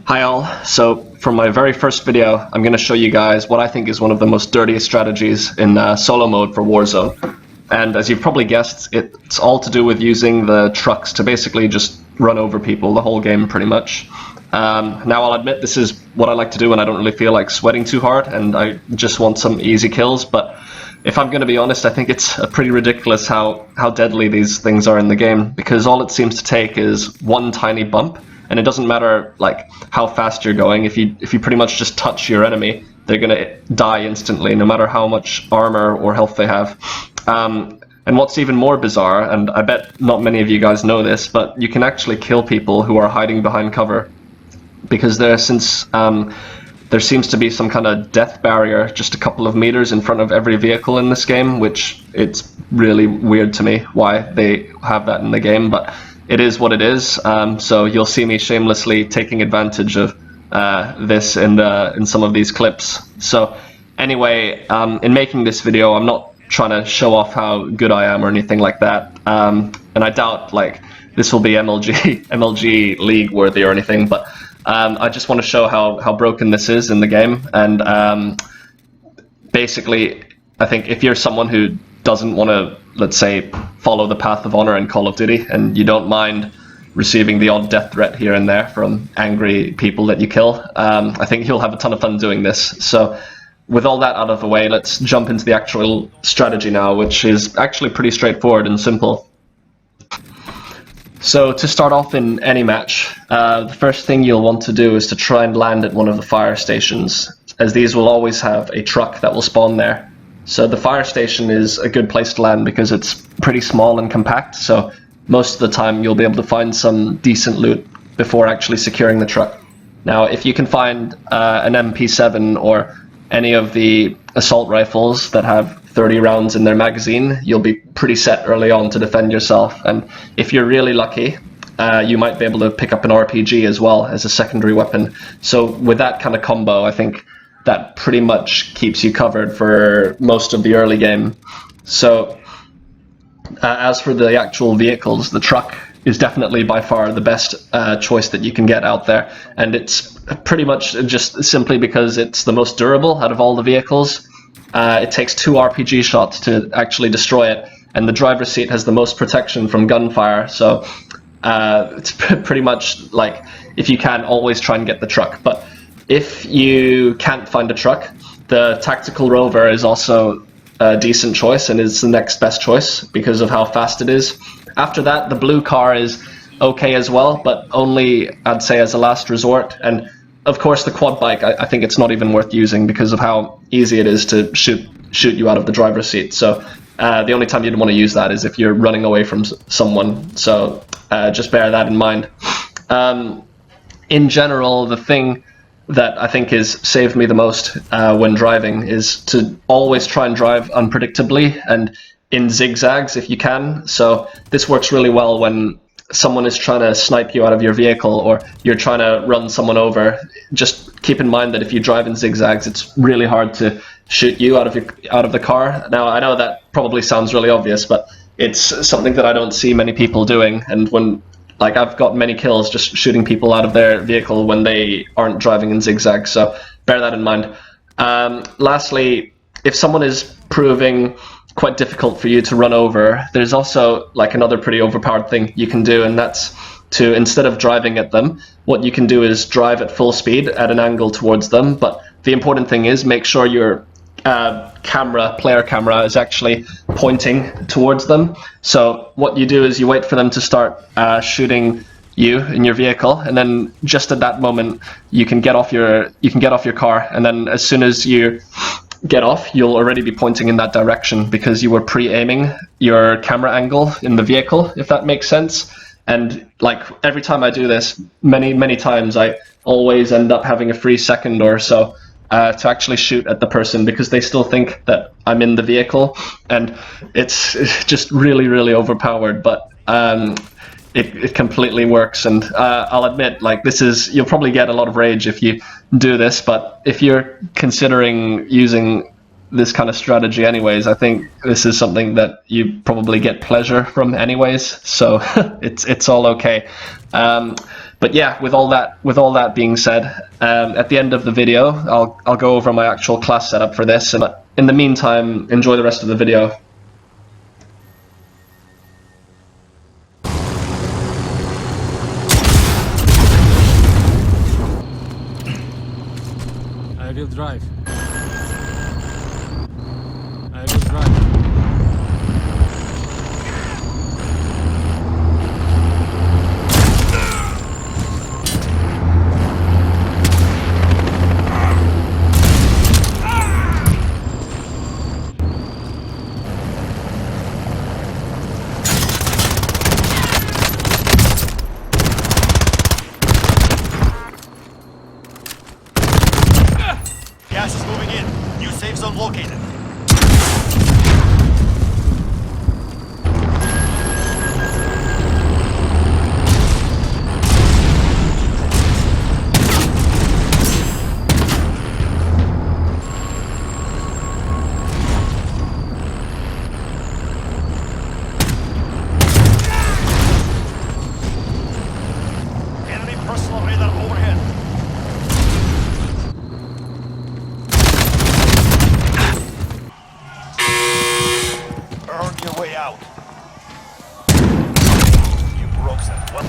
Hi all, so for my very first video I'm going to show you guys what I think is one of the most dirtiest strategies in solo mode for Warzone. And as you've probably guessed, it's all to do with using the trucks to basically just run over people the whole game pretty much. Now I'll admit this is what I like to do when I don't really feel like sweating too hard and I just want some easy kills, but if I'm going to be honest, I think it's pretty ridiculous how deadly these things are in the game, because all it seems to take is one tiny bump. And it doesn't matter like how fast you're going. If you pretty much just touch your enemy, they're gonna die instantly, no matter how much armor or health they have. And what's even more bizarre, and I bet not many of you guys know this, but you can actually kill people who are hiding behind cover, because there seems to be some kind of death barrier just a couple of meters in front of every vehicle in this game, which it's really weird to me why they have that in the game, but it is what it is. So you'll see me shamelessly taking advantage of this in some of these clips. So anyway, in making this video, I'm not trying to show off how good I am or anything like that. And I doubt like this will be MLG League worthy or anything, but I just want to show how broken this is in the game. And basically, I think if you're someone who doesn't want to, let's say, follow the path of honor in Call of Duty, and you don't mind receiving the odd death threat here and there from angry people that you kill, I think you'll have a ton of fun doing this. So with all that out of the way, let's jump into the actual strategy now, which is actually pretty straightforward and simple. So to start off in any match, the first thing you'll want to do is to try and land at one of the fire stations, as these will always have a truck that will spawn there. So the fire station is a good place to land because it's pretty small and compact, so most of the time you'll be able to find some decent loot before actually securing the truck. Now if you can find an MP7 or any of the assault rifles that have 30 rounds in their magazine, you'll be pretty set early on to defend yourself, and if you're really lucky, you might be able to pick up an RPG as well as a secondary weapon. So with that kind of combo, I think that pretty much keeps you covered for most of the early game. So as for the actual vehicles, the truck is definitely by far the best choice that you can get out there, and it's pretty much just simply because it's the most durable out of all the vehicles. It takes 2 RPG shots to actually destroy it, and the driver's seat has the most protection from gunfire, so it's pretty much like, if you can, always try and get the truck. But if you can't find a truck, the tactical rover is also a decent choice and is the next best choice because of how fast it is. After that, the blue car is okay as well, but only, I'd say, as a last resort. And of course the quad bike, I think it's not even worth using because of how easy it is to shoot you out of the driver's seat. So the only time you'd want to use that is if you're running away from someone. So just bear that in mind. In general, the thing that I think has saved me the most when driving is to always try and drive unpredictably and in zigzags if you can. So this works really well when someone is trying to snipe you out of your vehicle or you're trying to run someone over. Just keep in mind that if you drive in zigzags, it's really hard to shoot you out of the car. Now I know that probably sounds really obvious, but it's something that I don't see many people doing, and when like I've got many kills just shooting people out of their vehicle when they aren't driving in zigzags, so bear that in mind. Lastly, if someone is proving quite difficult for you to run over, there's also like another pretty overpowered thing you can do, and that's to, instead of driving at them, what you can do is drive at full speed at an angle towards them. But the important thing is make sure your player camera is actually pointing towards them. So what you do is you wait for them to start shooting you in your vehicle, and then just at that moment you can get off your car, and then as soon as you get off, you'll already be pointing in that direction because you were pre-aiming your camera angle in the vehicle, if that makes sense. And like every time I do this, many times, I always end up having a free second or so to actually shoot at the person because they still think that I'm in the vehicle, and it's just really overpowered, but it completely works. And I'll admit, like, you'll probably get a lot of rage if you do this, but if you're considering using this kind of strategy anyways, I think this is something that you probably get pleasure from anyways, so it's all okay. But yeah, with all that being said, at the end of the video, I'll go over my actual class setup for this, and in the meantime, enjoy the rest of the video. I will drive. I will drive. Gas is moving in. New safe zone located. Enemy personal radar overhead. Earn your way out. You broke that. What?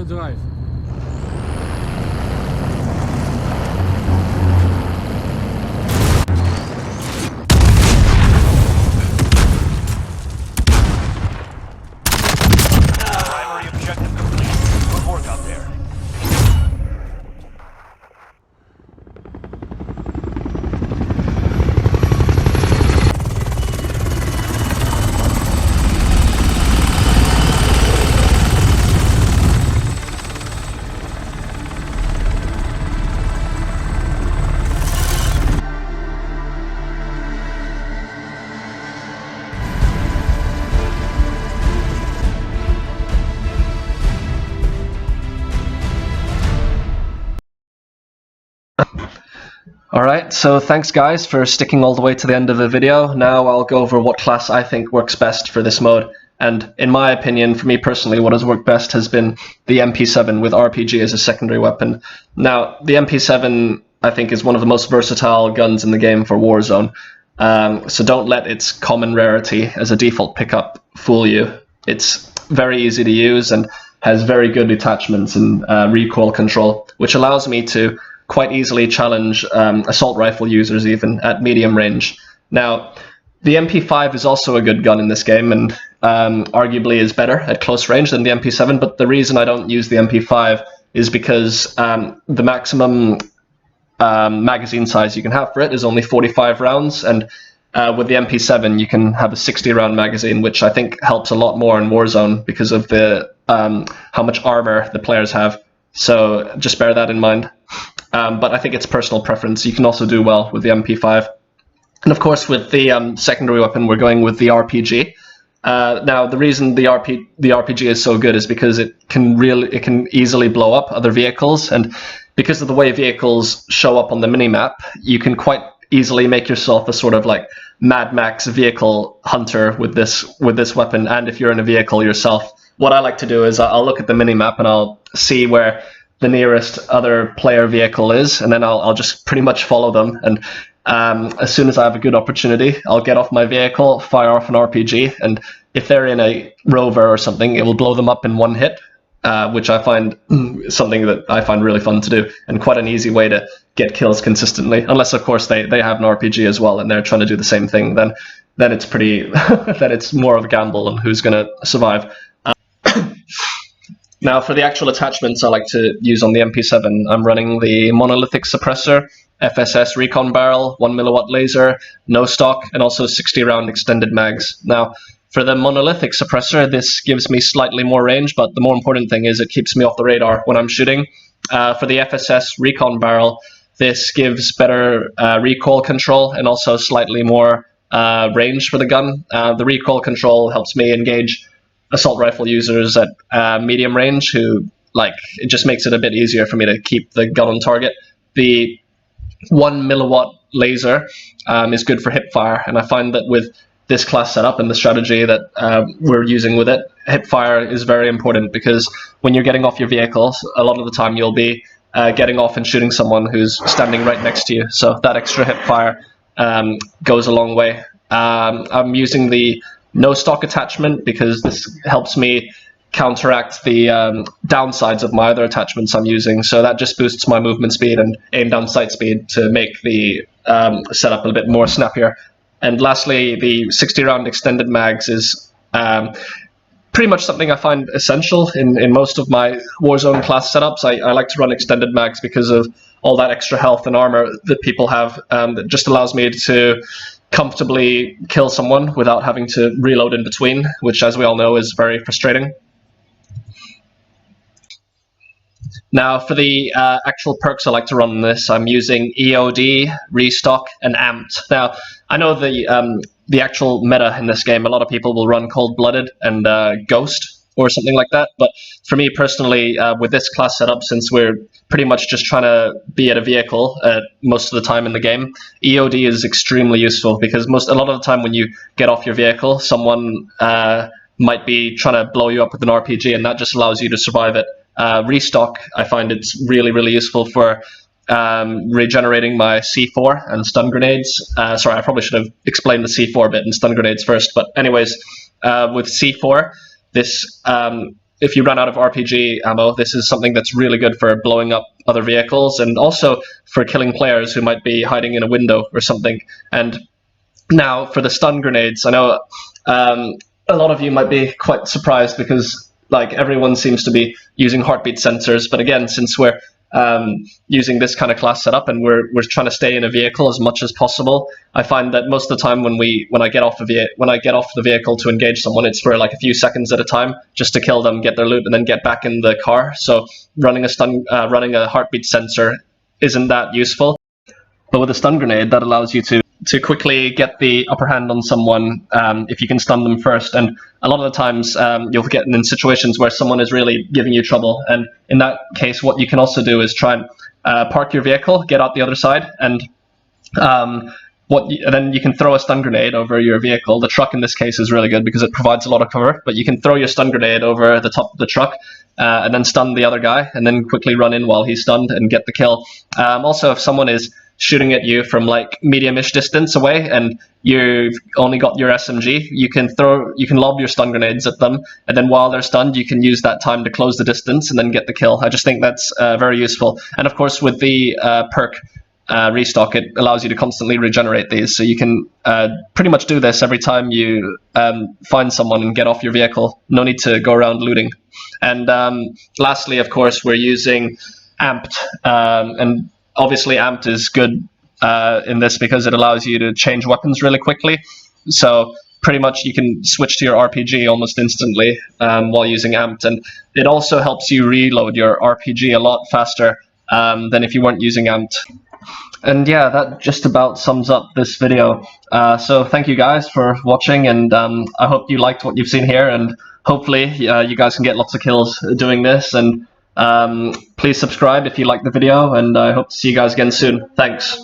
will drive. Primary objective complete. Good work out there. Alright, so thanks guys for sticking all the way to the end of the video. Now I'll go over what class I think works best for this mode. And in my opinion, for me personally, what has worked best has been the MP7 with RPG as a secondary weapon. Now, the MP7 I think is one of the most versatile guns in the game for Warzone. So don't let its common rarity as a default pickup fool you. It's very easy to use and has very good attachments and recoil control, which allows me to quite easily challenge assault rifle users even at medium range. Now, the MP5 is also a good gun in this game and arguably is better at close range than the MP7, but the reason I don't use the MP5 is because the maximum magazine size you can have for it is only 45 rounds, and with the MP7 you can have a 60 round magazine, which I think helps a lot more in Warzone because of the how much armor the players have. So just bear that in mind. But I think it's personal preference. You can also do well with the MP5. And of course, with the secondary weapon, we're going with the RPG. Now, the reason the RPG is so good is because it can easily blow up other vehicles, and because of the way vehicles show up on the minimap, you can quite easily make yourself a sort of like Mad Max vehicle hunter with this weapon. And if you're in a vehicle yourself, what I like to do is I'll look at the minimap and I'll see where the nearest other player vehicle is, and then I'll just pretty much follow them, and as soon as I have a good opportunity, I'll get off my vehicle, fire off an RPG, and if they're in a rover or something, it will blow them up in one hit, which I find something that I find really fun to do, and quite an easy way to get kills consistently, unless of course they have an RPG as well and they're trying to do the same thing, then it's pretty then it's more of a gamble on who's going to survive. Now, for the actual attachments I like to use on the MP7, I'm running the monolithic suppressor, FSS recon barrel, 1mW laser, no stock, and also 60 round extended mags. Now, for the monolithic suppressor, this gives me slightly more range, but the more important thing is it keeps me off the radar when I'm shooting. For the FSS recon barrel, this gives better recoil control and also slightly more range for the gun. The recoil control helps me engage assault rifle users at medium range who, like, it just makes it a bit easier for me to keep the gun on target. The 1mW laser is good for hip fire, and I find that with this class setup and the strategy that we're using with it, hip fire is very important, because when you're getting off your vehicles, a lot of the time you'll be getting off and shooting someone who's standing right next to you, so that extra hip fire goes a long way. I'm using the no stock attachment because this helps me counteract the downsides of my other attachments I'm using, so that just boosts my movement speed and aim down sight speed to make the setup a bit more snappier. And lastly, the 60 round extended mags is pretty much something I find essential in most of my Warzone class setups. I like to run extended mags because of all that extra health and armor that people have, that just allows me to comfortably kill someone without having to reload in between, which, as we all know, is very frustrating. Now, for the actual perks I like to run on this, I'm using EOD, Restock, and Amped. Now, I know the actual meta in this game, a lot of people will run Cold-Blooded and Ghost or something like that, but for me personally, with this class setup, since we're pretty much just trying to be at a vehicle most of the time in the game, EOD is extremely useful, because a lot of the time when you get off your vehicle, someone might be trying to blow you up with an RPG, and that just allows you to survive it. Restock, I find it's really, really useful for regenerating my C4 and stun grenades. Sorry, I probably should have explained the C4 bit and stun grenades first, but anyways, with C4, this if you run out of RPG ammo, this is something that's really good for blowing up other vehicles and also for killing players who might be hiding in a window or something. And now for the stun grenades, I know a lot of you might be quite surprised because like everyone seems to be using heartbeat sensors, but again, since we're using this kind of class setup and we're trying to stay in a vehicle as much as possible, I find that most of the time when I get off the vehicle to engage someone, it's for like a few seconds at a time, just to kill them, get their loot, and then get back in the car. So running a heartbeat sensor isn't that useful. But with a stun grenade, that allows you to quickly get the upper hand on someone if you can stun them first. And a lot of the times you'll get in situations where someone is really giving you trouble. And in that case, what you can also do is try and park your vehicle, get out the other side, and then you can throw a stun grenade over your vehicle. The truck in this case is really good because it provides a lot of cover, but you can throw your stun grenade over the top of the truck and then stun the other guy, and then quickly run in while he's stunned and get the kill. Also, if someone is shooting at you from like medium-ish distance away and you've only got your SMG, you can lob your stun grenades at them, and then while they're stunned you can use that time to close the distance and then get the kill. I just think that's very useful. And of course with the perk restock, it allows you to constantly regenerate these, so you can pretty much do this every time you find someone and get off your vehicle. No need to go around looting. And lastly, of course, we're using amped, and obviously amped is good in this because it allows you to change weapons really quickly. So pretty much you can switch to your RPG almost instantly while using amped, and it also helps you reload your RPG a lot faster than if you weren't using amped. And yeah, that just about sums up this video. So thank you guys for watching, and I hope you liked what you've seen here, and hopefully you guys can get lots of kills doing this. And please subscribe if you liked the video, and I hope to see you guys again soon. Thanks.